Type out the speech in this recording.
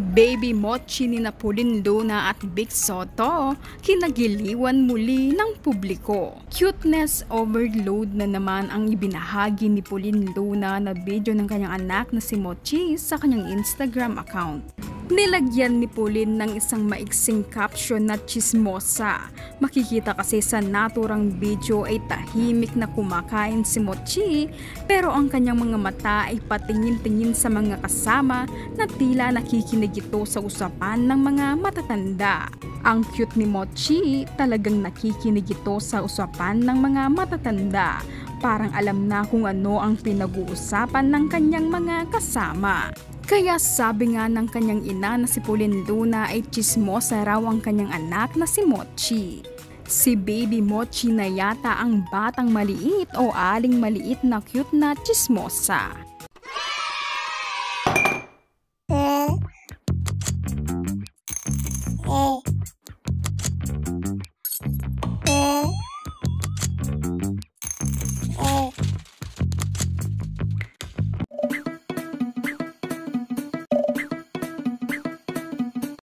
Baby Mochi ni Pauline Luna at Vic Soto, kinagiliwan muli ng publiko. Cuteness overload na naman ang ibinahagi ni Pauline Luna na video ng kanyang anak na si Mochi sa kanyang Instagram account. Nilagyan ni Pauline ng isang maiksing caption na chismosa. Makikita kasi sa naturang video ay tahimik na kumakain si Mochi, pero ang kanyang mga mata ay patingin-tingin sa mga kasama na tila nakikinig ito sa usapan ng mga matatanda. Ang cute ni Mochi, talagang nakikinig ito sa usapan ng mga matatanda. Parang alam na kung ano ang pinag-uusapan ng kanyang mga kasama. Kaya sabi nga ng kanyang ina na si Pauline Luna ay chismosa raw ang kanyang anak na si Mochi. Si Baby Mochi na yata ang batang maliit o aling maliit na cute na chismosa.